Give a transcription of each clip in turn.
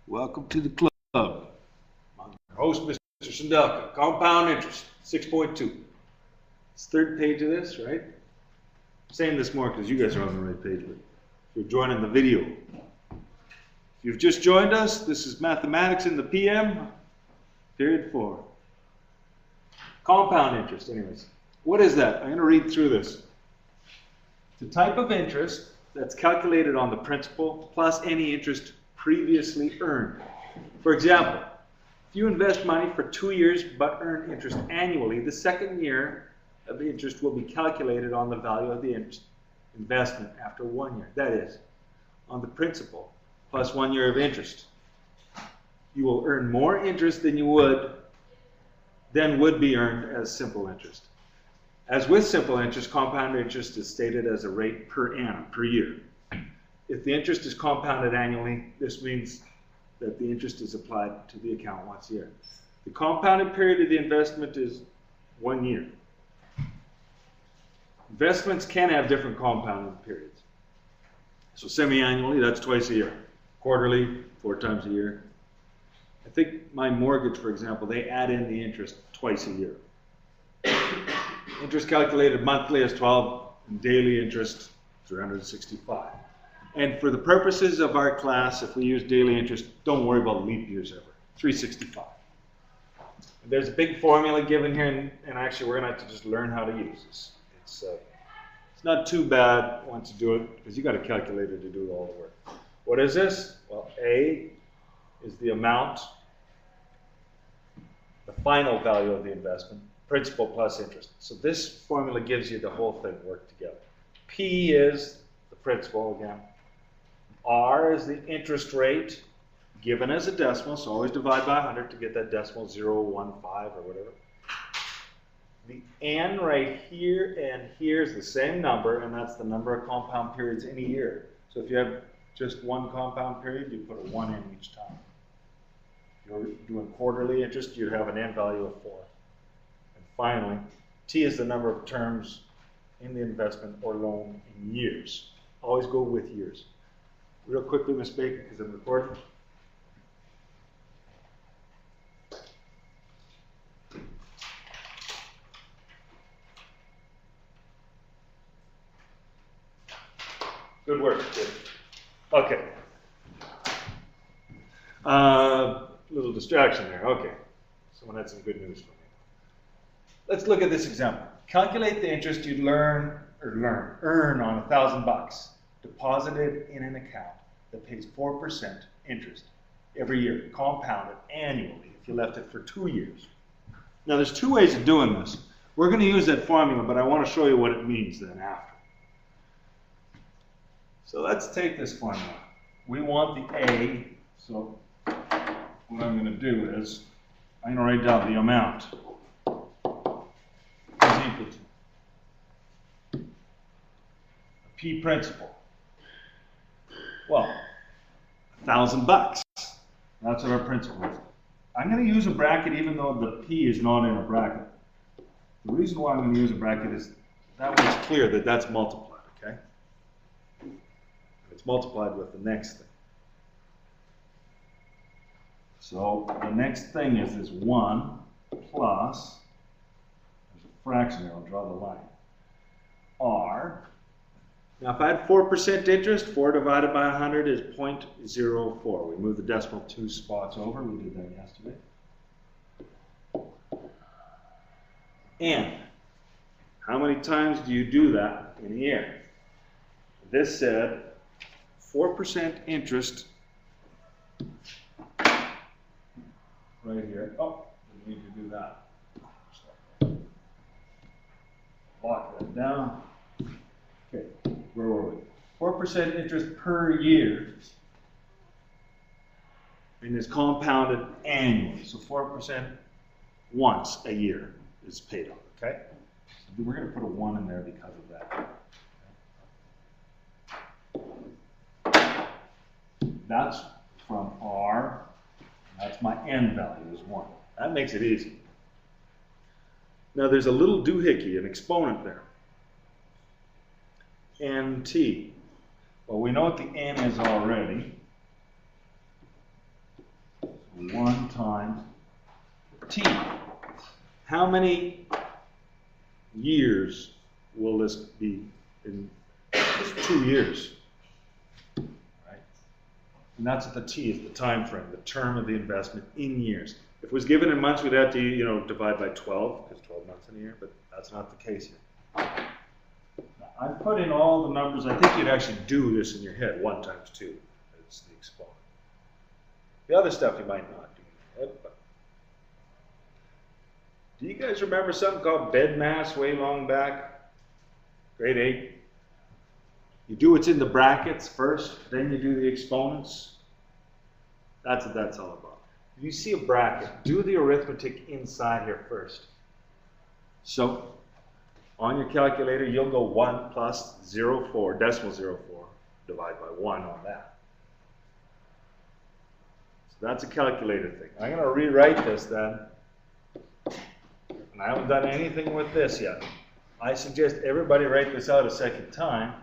Welcome to the club. I'm your host, Mr. Sandelka. Compound interest, 6.2. It's third page of this, right? I'm saying this more because you guys are on the right page, but if you're joining the video. If you've just joined us, this is Mathematics in the PM, period 4. Compound interest, anyways. What is that? I'm going to read through this. It's a type of interest that's calculated on the principal plus any interest previously earned. For example, if you invest money for 2 years but earn interest annually, the second year of the interest will be calculated on the value of the investment after 1 year. That is, on the principal plus 1 year of interest. You will earn more interest than would be earned as simple interest. As with simple interest, compound interest is stated as a rate per annum, per year. If the interest is compounded annually, this means that the interest is applied to the account once a year. The compounded period of the investment is 1 year. Investments can have different compounding periods. So semi-annually, that's twice a year. Quarterly, 4 times a year. I think my mortgage, for example, they add in the interest twice a year. Interest calculated monthly is 12, and daily interest 365. And for the purposes of our class, if we use daily interest, don't worry about leap years ever. 365. And there's a big formula given here, and actually we're going to have to just learn how to use this. It's not too bad once you do it, because you got a calculator to do all the work. What is this? Well, A is the amount, the final value of the investment, principal plus interest. So this formula gives you the whole thing worked together. P is the principal again. R is the interest rate given as a decimal, so always divide by 100 to get that decimal 0.15 or whatever. The N right here and here is the same number, and that's the number of compound periods in a year. So if you have just one compound period, you put a 1 in each time. If you're doing quarterly interest, you'd have an N value of 4. And finally, T is the number of terms in the investment or loan in years. Always go with years. Real quickly, Ms. Baker, because I'm recording. Good work, kid. Okay. Little distraction there. Okay. Someone had some good news for me. Let's look at this example. Calculate the interest you'd earn on $1,000 deposited in an account that pays 4% interest every year, compounded annually if you left it for 2 years. Now there's 2 ways of doing this. We're going to use that formula, but I want to show you what it means then after. So let's take this formula. We want the A, so what I'm going to do is I'm going to write down the amount is equal to P principal. Well, $1,000. That's what our principal is. I'm going to use a bracket even though the P is not in a bracket. The reason why I'm going to use a bracket is that way it's clear that that's multiplied, okay? It's multiplied with the next thing. So the next thing is this 1 plus, there's a fraction here, I'll draw the line, R. Now if I had 4% interest, 4 divided by 100 is 0.04. We moved the decimal 2 spots over, we did that yesterday. And how many times do you do that in a year? This said 4% interest right here. Oh, we need to do that. Lock that down. Okay, where were we? 4% interest per year. And it's compounded annually. So 4% once a year is paid off, okay? So we're going to put a 1 in there because of that. That's from R. That's my N value is 1. That makes it easy. Now there's a little doohickey, an exponent there. NT. Well, we know what the N is already. times t. How many years will this be? In 2 years, right? And that's what the t is, the time frame, the term of the investment in years. If it was given in months, we'd have to, divide by 12, because 12 months in a year, but that's not the case here. I put in all the numbers. I think you'd actually do this in your head. 1 times 2 is the exponent. The other stuff you might not do in your head. But do you guys remember something called bed mass way long back? Grade 8. You do what's in the brackets first, then you do the exponents. That's what that's all about. If you see a bracket, do the arithmetic inside here first. So, on your calculator, you'll go 1 plus 0.4, decimal 0.4, divide by 1 on that. So that's a calculator thing. I'm going to rewrite this then. And I haven't done anything with this yet. I suggest everybody write this out a second time.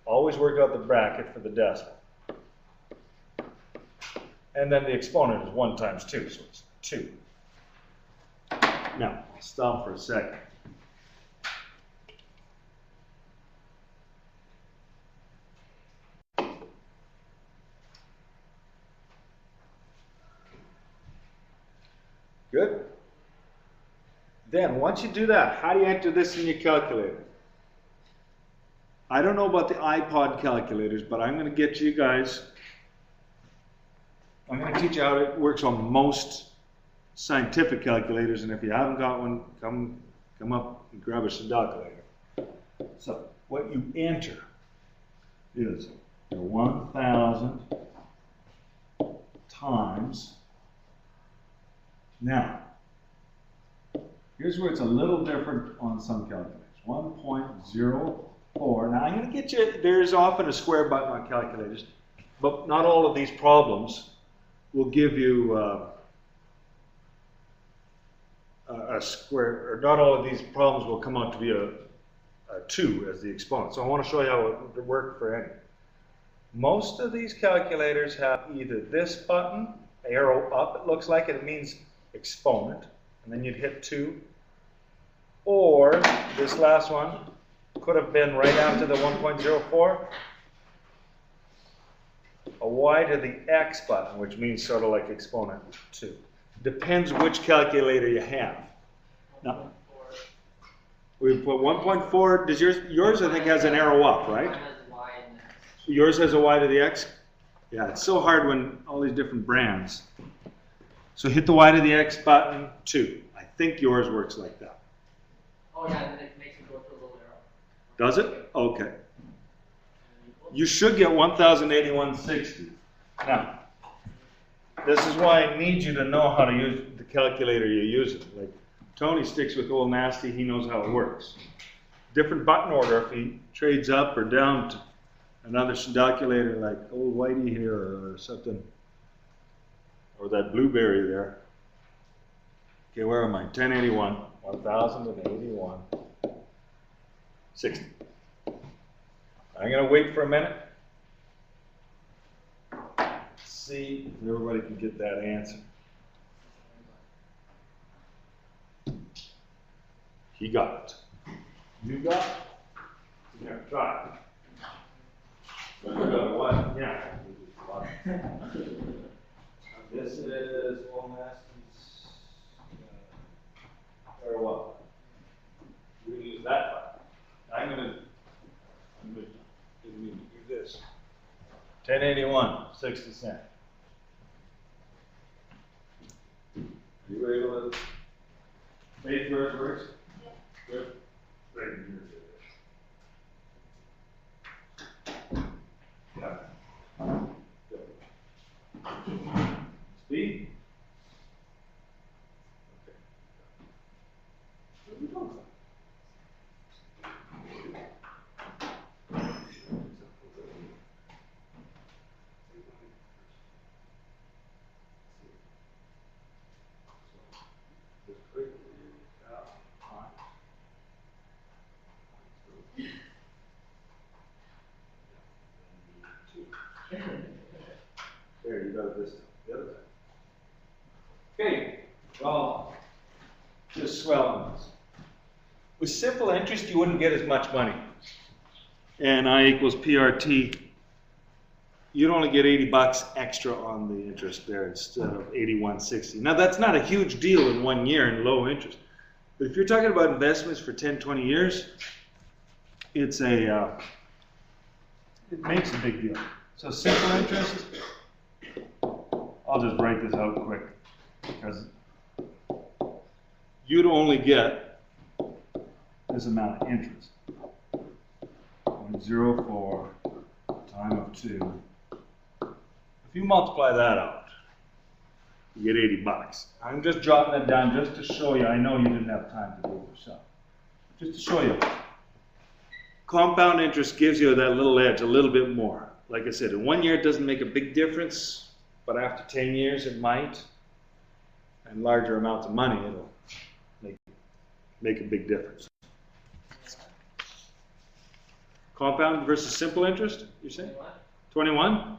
Always work out the bracket for the decimal. And then the exponent is 1 times 2, so it's 2. Now, I'll stop for a second. Good? Then, once you do that, how do you enter this in your calculator? I don't know about the iPod calculators, but I'm going to get you guys, I'm going to teach you how it works on most scientific calculators, and if you haven't got one, come up and grab a calculator. So, what you enter is 1,000 times. Now, here's where it's a little different on some calculators. 1.04. Now, I'm going to get you, there's often a square button on calculators, but not all of these problems will give you a square, or not all of these problems will come out to be a 2 as the exponent. So I want to show you how it would work for any. Most of these calculators have either this button, arrow up, it looks like it means exponent, and then you'd hit 2, or this last one could have been right after the 1.04, a y to the x button, which means sort of like exponent 2. Depends which calculator you have. Now, we put 1.4, does yours I think has an arrow up, right? Yours has a y to the x? Yeah, it's so hard when all these different brands. So hit the y to the x button, 2. I think yours works like that. Oh yeah, and then it makes it go to a little arrow. Does it? Okay. You should get 1,081.60. Now, this is why I need you to know how to use the calculator you're using. Like Tony sticks with old nasty, he knows how it works. Different button order if he trades up or down to another calculator like old Whitey here or something. Or that blueberry there. Okay, where am I? 1081. 1,081.60. I'm going to wait for a minute. See if everybody can get that answer. He got it. You got it? Yeah, try it. You got what? Yeah. This is Old Nasty's or what? We're going to use that button. I'm going to do this. 1081.60 cents. Are you able to make where it works? Yeah. Good. Right here. Yeah. Good. Speed? Okay. Where are we going? There, you got it this time. The other time. Okay, well, just swelling this. With simple interest, you wouldn't get as much money. And I equals PRT. You'd only get 80 bucks extra on the interest there instead of 81.60. Now that's not a huge deal in 1 year in low interest. But if you're talking about investments for 10, 20 years, it makes a big deal. So simple interest, I'll just write this out quick because you'd only get this amount of interest. 0.04 times 2. If you multiply that out, you get 80 bucks. I'm just jotting that down just to show you. I know you didn't have time to do it yourself. Just to show you. Compound interest gives you that little edge, a little bit more. Like I said, in 1 year it doesn't make a big difference, but after 10 years it might. And larger amounts of money, it'll make a big difference. Compound versus simple interest, you're saying? 21?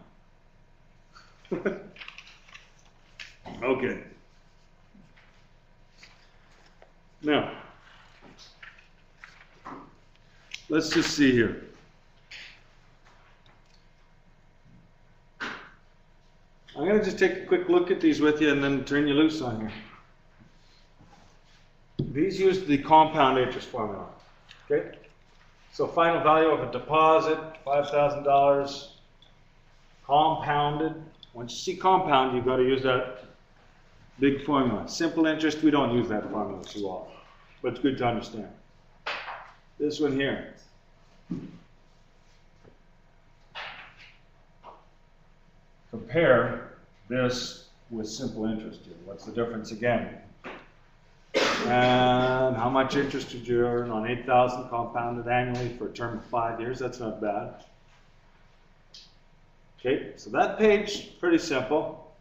Okay. Now, let's just see here. I'm going to just take a quick look at these with you and then turn you loose on here. These use the compound interest formula. Okay? So final value of a deposit, $5,000, compounded. Once you see compound, you've got to use that big formula. Simple interest, we don't use that formula too often, but it's good to understand. This one here. Compare this with simple interest here. What's the difference again? And how much interest did you earn on 8,000 compounded annually for a term of 5 years? That's not bad. Okay, so that page, pretty simple.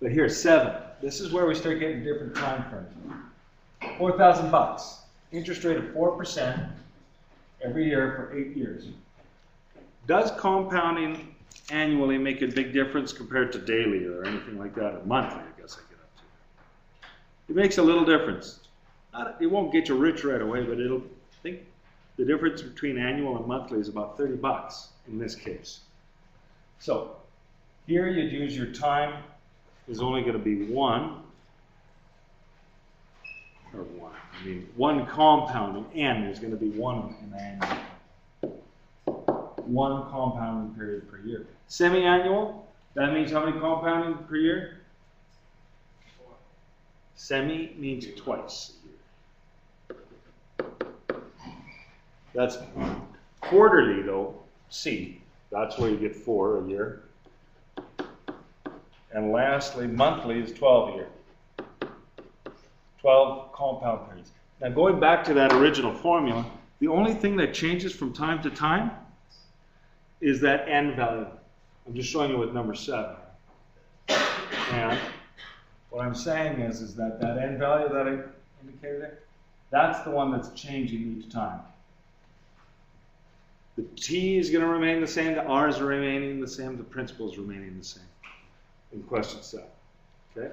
But here, 7. This is where we start getting different time frames. 4,000 bucks. Interest rate of 4% every year for 8 years. Does compounding annually make a big difference compared to daily or anything like that, or monthly, I guess I get up to? It makes a little difference. It won't get you rich right away, but I think the difference between annual and monthly is about 30 bucks in this case. So here you'd use your time is only going to be 1 compounding. N is going to be 1 in annual. 1 compounding period per year. Semi-annual, that means how many compounding per year? 4. Semi means twice a year. That's quarterly though, C. That's where you get 4 a year. And lastly, monthly is 12 a year. 12 compound periods. Now going back to that original formula, the only thing that changes from time to time is that N value. I'm just showing you with number 7. And what I'm saying is that N value that I indicated there, that's the one that's changing each time. The T is going to remain the same, the R is remaining the same, the principal is remaining the same in question 7. Okay?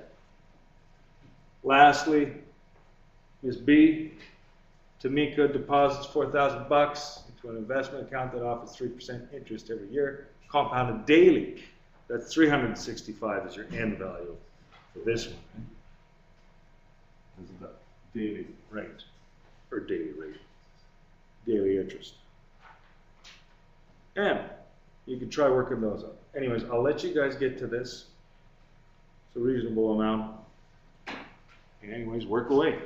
Lastly, Ms. B, Tamika deposits 4,000 bucks into an investment account that offers 3% interest every year, compounded daily. That's 365 is your N value for this one. Right? This is the daily rate, or daily interest. And you can try working those out. Anyways, I'll let you guys get to this. It's a reasonable amount. Anyways, work away.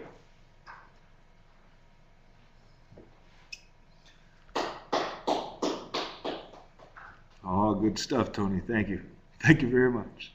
Oh, good stuff, Tony. Thank you. Thank you very much.